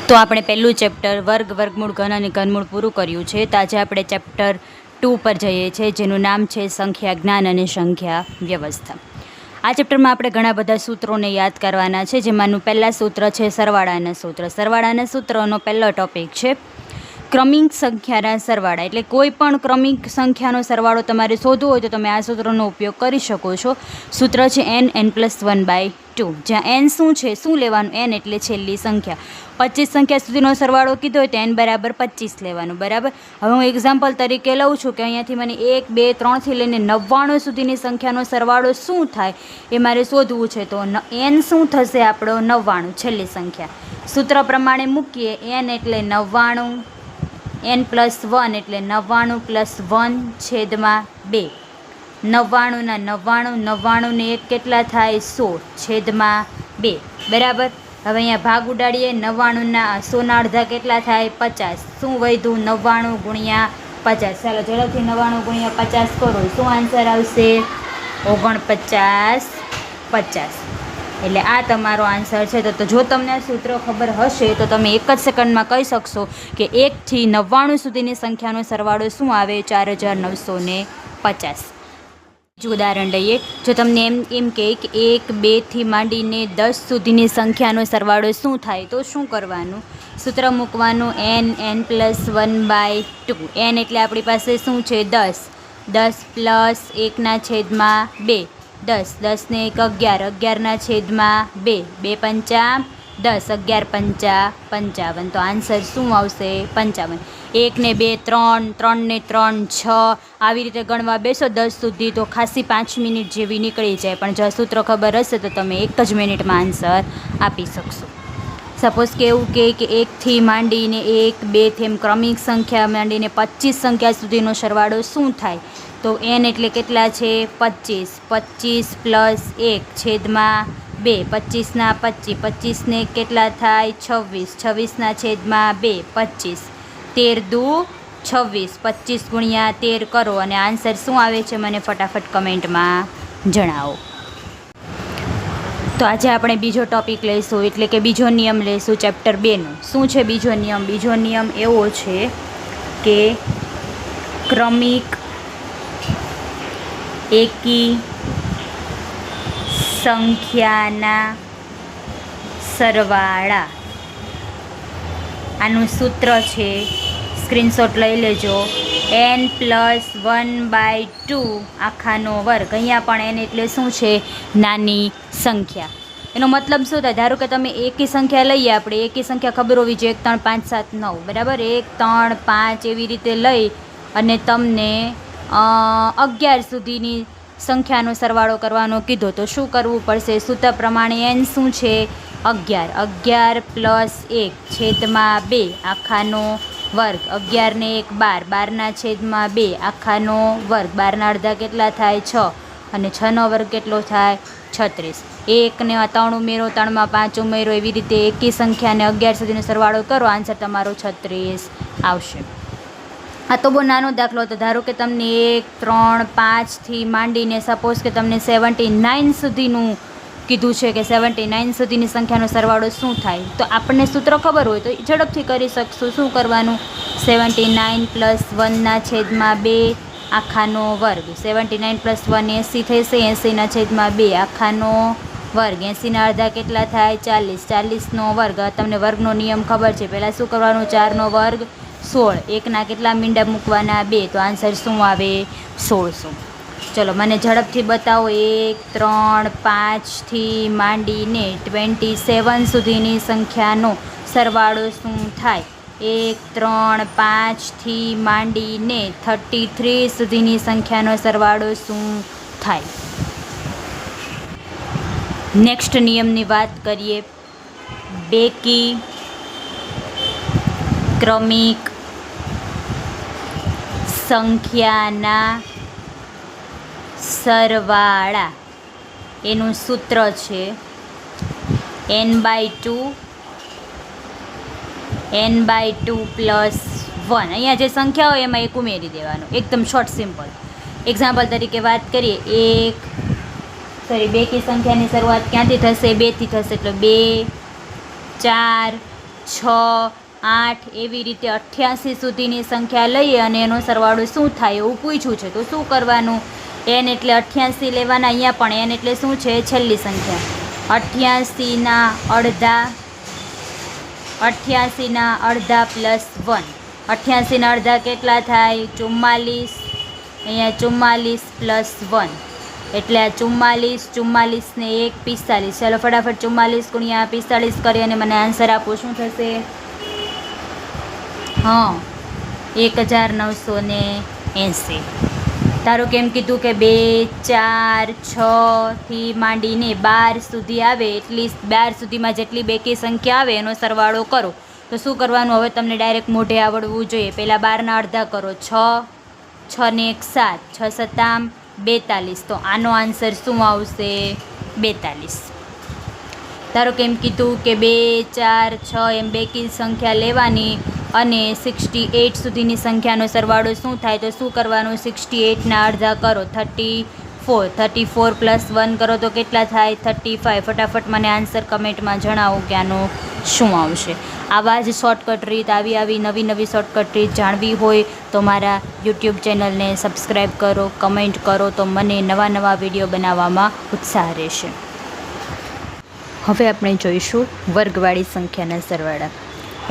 તો આપણે પહેલું ચેપ્ટર વર્ગ, વર્ગમૂળ, ઘન અને ઘનમૂળ પૂરું કર્યું છે. તો આજે આપણે ચેપ્ટર 2 પર જઈએ છીએ, જેનું નામ છે સંખ્યા જ્ઞાન અને સંખ્યા વ્યવસ્થા. આ ચેપ્ટરમાં આપણે ઘણા બધા સૂત્રોને યાદ કરવાના છે, જેમાંનું પહેલાં સૂત્ર છે સરવાળાના સૂત્ર. સરવાળાના સૂત્રનો પહેલો ટોપિક છે ક્રમિક સંખ્યાના સરવાળા. એટલે કોઈ પણ ક્રમિક સંખ્યાનો સરવાળો તમારે શોધવો હોય તો તમે આ સૂત્રનો ઉપયોગ કરી શકો છો. સૂત્ર છે n+1/2, જ્યાં n શું છે, શું લેવાનું, n એટલે છેલ્લી સંખ્યા. 25 સંખ્યા સુધીનો સરવાળો કીધો હોય તો n બરાબર 25 લેવાનું. બરાબર. હવે હું એક્ઝામ્પલ તરીકે લઉં છું કે અહીંયાથી મને 1, 2, 3થી લઈને 99 સુધીની સંખ્યાનો સરવાળો શું થાય એ મારે શોધવું છે. તો n શું થશે આપણો? 99, છેલ્લી સંખ્યા. સૂત્ર પ્રમાણે મૂકીએ, n એટલે 99, n+1 એટલે 99 + 1/2. 99 ના 99, 99 ને 1 કેટલા થાય? 100/2. બરાબર. હવે અહીંયા ભાગ ઉડાડીએ. 99 ના 100 ના અડધા કેટલા થાય? 50. શું વધ્યું? 99 × 50. ચાલો ઝડપથી 99 × 50 કરો. શું આન્સર આવશે? 49, 50. એટલે આ તમારો આન્સર છે. તો જો તમને આ સૂત્ર ખબર હશે તો તમે એક જ સેકન્ડમાં કહી શકશો કે 1 થી 99 સુધીની સંખ્યાનો સરવાળો શું આવે? 4950. બીજું ઉદાહરણ લઈએ. જો તમને એમ કહે કે 1, 2 થી માંડીને 10 સુધીની સંખ્યાનો સરવાળો શું થાય તો શું કરવાનું? સૂત્ર મૂકવાનું n+1/2. n એટલે આપણી પાસે શું છે? 10. 10 + 1/2. 10. 10 ને 1 11. 11/2. 2 પંચા 10. 11 પંચા 55. તો આન્સર શું આવશે? 55. 1 ને 2 3, 3 ને 3 6. આવી રીતે ગણવા બેસો 10 સુધી તો ખાસી 5 મિનિટ જેવી નીકળી જાય. પણ જો સૂત્ર ખબર હશે તો તમે 1 જ મિનિટમાં આન્સર આપી શકશો. સપોઝ કે એવું કે 1 થી માંડીને 1, 2 થી એમ ક્રમિક સંખ્યા માંડીને 25 સંખ્યા સુધીનો સરવાળો શું થાય? તો n એટલે કેટલા છે? 25. 25 + 1/2. 25 ના 25. 25 ને કેટલા થાય? 26. 26/2. 25. 13 દુ 26. 25 × 13 કરો અને આન્સર શું આવે છે મને ફટાફટ કમેન્ટમાં જણાવો. તો આજે આપણે બીજો ટોપિક લઈશું, એટલે કે બીજો નિયમ લઈશું ચેપ્ટર 2નો. શું છે બીજો નિયમ? બીજો નિયમ એવો છે કે ક્રમિક એકી સંખ્યાના સરવાળા. આનું સૂત્ર છે, સ્ક્રીનશોટ લઈ લેજો, n+1/2 આખાનો વર્ગ. અહીંયા પણ n એટલે શું છે? નાની સંખ્યા. એનો મતલબ શું થાય? ધારો કે તમે એકી સંખ્યા લઈએ, આપણે એકી સંખ્યા ખબર હોવી જોઈએ, 1 3 5 7 9. બરાબર. 1 3 5 એવી રીતે લઈ અને તમને 11 સુધીની સંખ્યાનો સરવાળો કરવાનો કીધો તો શું કરવું પડશે? સૂત્ર પ્રમાણે n શું છે? 11. 11 + 1/2 આખાનો વર્ગ. 11 ને 1 12. 12/2 આખાનો વર્ગ. 12 ના અડધા કેટલા થાય? 6. અને 6 નો વર્ગ કેટલો થાય? 36. 1 ને 3 ઉમેરો, 3 માં 5 ઉમેરો, એવી રીતે એકી સંખ્યાને 11 સુધીનો સરવાળો કરો, આન્સર તમારો 36 આવશે. આ તો બહુ નાનો દાખલો હતો. ધારો કે તમને 1, 3, 5 થી માંડીને સપોઝ કે તમને 79 સુધીનું કીધું છે કે 79 સુધીની સંખ્યાનો સરવાળો શું થાય? તો આપણને સૂત્ર ખબર હોય તો ઝડપથી કરી શકશું. શું કરવાનું? 79 + 1/2 આખાનો વર્ગ. 79 + 1 80 થશે. 80/2 આખાનો વર્ગ. 80 ના અડધા કેટલા થાય? 40. 40નો વર્ગ. તમને વર્ગનો નિયમ ખબર છે. પહેલાં શું કરવાનું? 4નો વર્ગ 16. 1 ના કેટલા મીંડા મૂકવાના? 2. તો આન્સર શું આવે? 1600. ચલો મને ઝડપથી બતાવો. 1, 3, 5 થી માંડીને 27 સુધીની સંખ્યાનો સરવાળો શું થાય? 1, 3, 5 થી માંડીને 33 સુધીની સંખ્યાનો સરવાળો શું થાય? નેક્સ્ટ નિયમની વાત કરીએ. બેકી ક્રમિક સંખ્યાના સરવાળા. એનું સૂત્ર છે n/2 + 1. અહીંયા જે સંખ્યા હોય એમાં એક ઉમેરી દેવાનું. એકદમ શોર્ટ સિમ્પલ. એક્ઝામ્પલ તરીકે વાત કરીએ. બેકી સંખ્યાની શરૂઆત ક્યાંથી થશે? 2 થી થશે. એટલે 2, 4, 6, 8 એવી રીતે 88 સુધીની સંખ્યા લઈએ અને એનો સરવાળો શું થાય એવું પૂછ્યું છે. તો શું કરવાનું? n એટલે 88 લેવાના. અહીંયા પણ n એટલે શું છે? છેલ્લી સંખ્યા. 88ના અડધા પ્લસ 1. 88ના અડધા કેટલા થાય? 44. અહીંયા 44 પ્લસ 1 એટલે આ 44 ને 1 45. ચાલો ફટાફટ 44 ગુણ્યા 45 કરી અને મને આન્સર આપો. શું થશે? 1980. તારું કેમ કીધું કે 2, 4, 6 થી માંડીને 12 સુધી આવે, એટલી 12 સુધીમાં જેટલી બેકી સંખ્યા આવે એનો સરવાળો કરો. તો શું કરવાનું? હવે તમને ડાયરેક્ટ મોઢે આવડવું જોઈએ. પહેલાં 12ના અડધા કરો. 6 ને 1 7, 6 સત્તામ 42. તો આનો આન્સર શું આવશે? 42. ધારો કેમ કીધું કે 2, 4, 6 એમ બેકી સંખ્યા લેવાની અને 68 સુધીની સંખ્યાનો સરવાળો શું થાય? તો શું કરવાનું? 68ના અડધા કરો. 34 પ્લસ 1 કરો તો કેટલા થાય? 35. ફટાફટ મને આન્સર કમેન્ટમાં જણાવો કે આનો શું આવશે. આવા જ શોર્ટકટ રીત, આવી નવી શોર્ટકટ રીત જાણવી હોય તો મારા યુટ્યુબ ચેનલને સબસ્ક્રાઈબ કરો, કમેન્ટ કરો તો મને નવા વિડીયો બનાવવામાં ઉત્સાહ રહેશે. હવે આપણે જોઈશું વર્ગવાળી સંખ્યાના સરવાળા.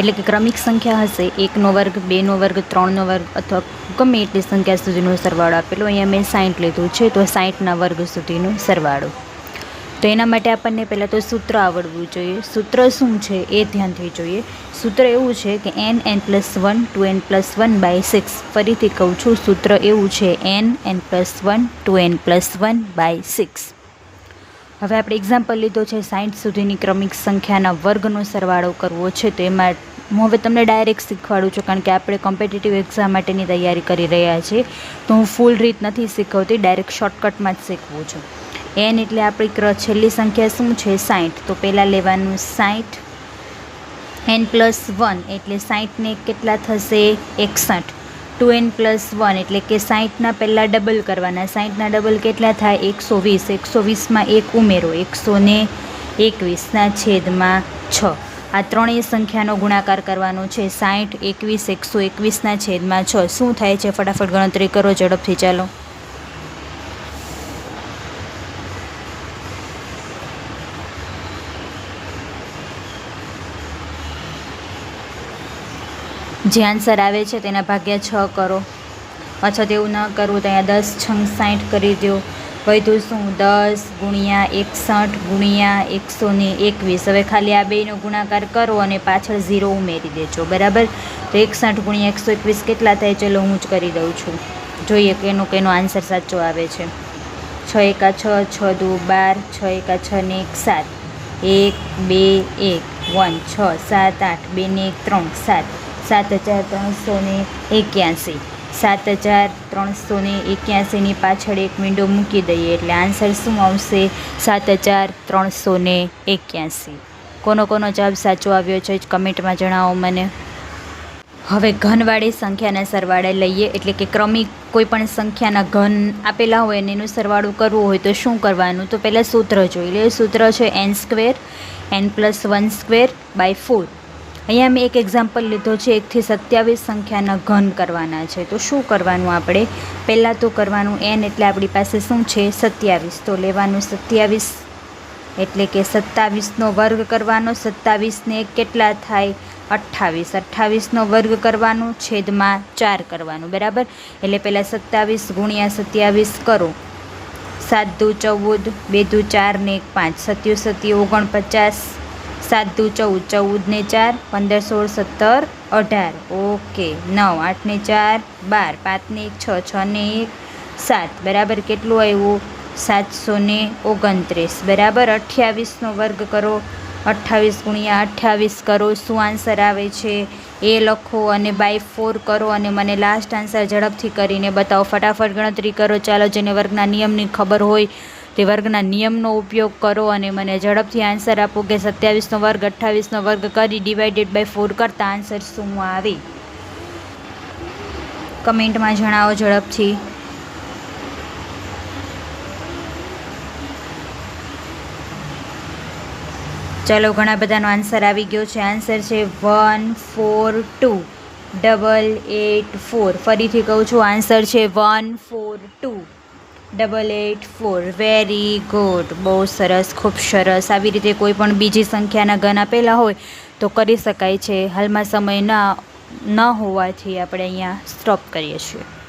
એટલે કે ક્રમિક સંખ્યા હશે, 1નો વર્ગ, 2નો વર્ગ, 3નો વર્ગ અથવા ગમે એટલી સંખ્યા સુધીનો સરવાળો આપેલો. અહીંયા મેં 60 લીધું છે, તો 60ના વર્ગ સુધીનો સરવાળો. તો એના માટે આપણને પહેલાં તો સૂત્ર આવડવું જોઈએ. સૂત્ર શું છે એ ધ્યાનથી જોઈએ. સૂત્ર એવું છે કે n+1 2n+1/6. ફરીથી કહું છું, સૂત્ર એવું છે n+1 2n+1/6. હવે આપણે એક્ઝામ્પલ લીધો છે 60 સુધીની ક્રમિક સંખ્યાના વર્ગનો સરવાળો કરવો છે. તો એમાં હું હવે તમને ડાયરેક્ટ શીખવાડું છું, કારણ કે આપણે કોમ્પિટિટિવ એક્ઝામ માટેની તૈયારી કરી રહ્યા છીએ. તો હું ફૂલ રીત નથી શીખવતી, ડાયરેક્ટ શોર્ટકટમાં જ શીખવું છું. n એટલે આપણી છેલ્લી સંખ્યા શું છે? 60. તો પહેલાં લેવાનું 60. n+1 એટલે 60ને કેટલા થશે? 61. 2n+1 એટલે કે 60ના પહેલાં ડબલ કરવાના. 60ના ડબલ કેટલા થાય? 120. 120માં 1 ઉમેરો, 121ના છેદમાં 6. આ ત્રણેય સંખ્યાનો ગુણાકાર કરવાનો છે. 60, 21, 121ના છેદમાં 6. શું થાય છે? ફટાફટ ગણતરી કરો ઝડપથી. ચાલો. જે આન્સર આવે છે તેના ભાગ્યા 6 કરો. અથવા તેવું ન કરવું તો અહીંયા 10 6 60 કરી દો. વધ્યું શું? 10 ગુણ્યા 61 ગુણ્યા 121. હવે ખાલી આ બેનો ગુણાકાર કરો અને પાછળ 0 ઉમેરી દેજો. બરાબર? તો 61 ગુણ્યા 121 કેટલા થાય? ચલો હું જ કરી દઉં છું, જોઈએ કેનો આન્સર સાચો આવે છે. 6 એકા 6, 6 દુ 12, 6 એકા 6 ને 1 7, 1 2 1 1 6 7 8, 2 ને 1 3 7, 7381. 7381ની પાછળ એક વિન્ડો મૂકી દઈએ એટલે આન્સર શું આવશે? 7381. કોનો જવાબ સાચો આવ્યો છે કમેન્ટમાં જણાવો મને. હવે ઘનવાળી સંખ્યાના સરવાળે લઈએ. એટલે કે ક્રમિક કોઈ પણ સંખ્યાના ઘન આપેલા હોય અને એનું સરવાળું કરવું હોય તો શું કરવાનું? તો પહેલાં સૂત્ર જોઈ લે. સૂત્ર છે n² n+1²/4. અહીંયા મેં એક એક્ઝામ્પલ લીધો છે. 1 થી 27 સંખ્યાના ઘન કરવાના છે. તો શું કરવાનું આપણે? પહેલાં તો કરવાનું n એટલે આપણી પાસે શું છે? 27. તો લેવાનું 27 એટલે કે 27નો વર્ગ કરવાનો. 27ને કેટલા થાય? 28. 28નો વર્ગ કરવાનો, છેદમાં 4 કરવાનું. બરાબર? એટલે પહેલાં 27 ગુણ્યા 27 કરો. 7 દુ 14, 2 દુ 4 ને 1 5, 7 49, 7 દુ 14, 14 ને 4 15, 16, 17, 18. ઓકે. 9 8 ને 4 12, 5 ને 1 6, 6 ને 1 7. બરાબર? કેટલું આવ્યું? 729. બરાબર? 28નો વર્ગ કરો. 28 ગુણ્યા 28 કરો. શું આન્સર આવે છે એ લખો અને /4 કરો અને મને લાસ્ટ આન્સર ઝડપથી કરીને બતાવો. ફટાફટ ગણતરી કરો. ચાલો, જેને વર્ગના નિયમની ખબર હોય તે વર્ગના નિયમનો ઉપયોગ કરો અને મને ઝડપથી આન્સર આપો કે 27નો વર્ગ 28નો વર્ગ કરી /4 કરતાં આન્સર શું આવે. કમેન્ટમાં જણાવો ઝડપથી. ચાલો ઘણા બધાનો આન્સર આવી ગયો છે. આન્સર છે 142,884. ફરીથી કહું છું, આન્સર છે 142,884. વેરી ગુડ, બહુ સરસ, ખૂબ સરસ. આવી રીતે કોઈ પણ બીજી સંખ્યાના ઘન આપેલા હોય તો કરી શકાય છે. હાલમાં સમય ન હોવાથી આપણે અહીંયા સ્ટોપ કરીએ છીએ.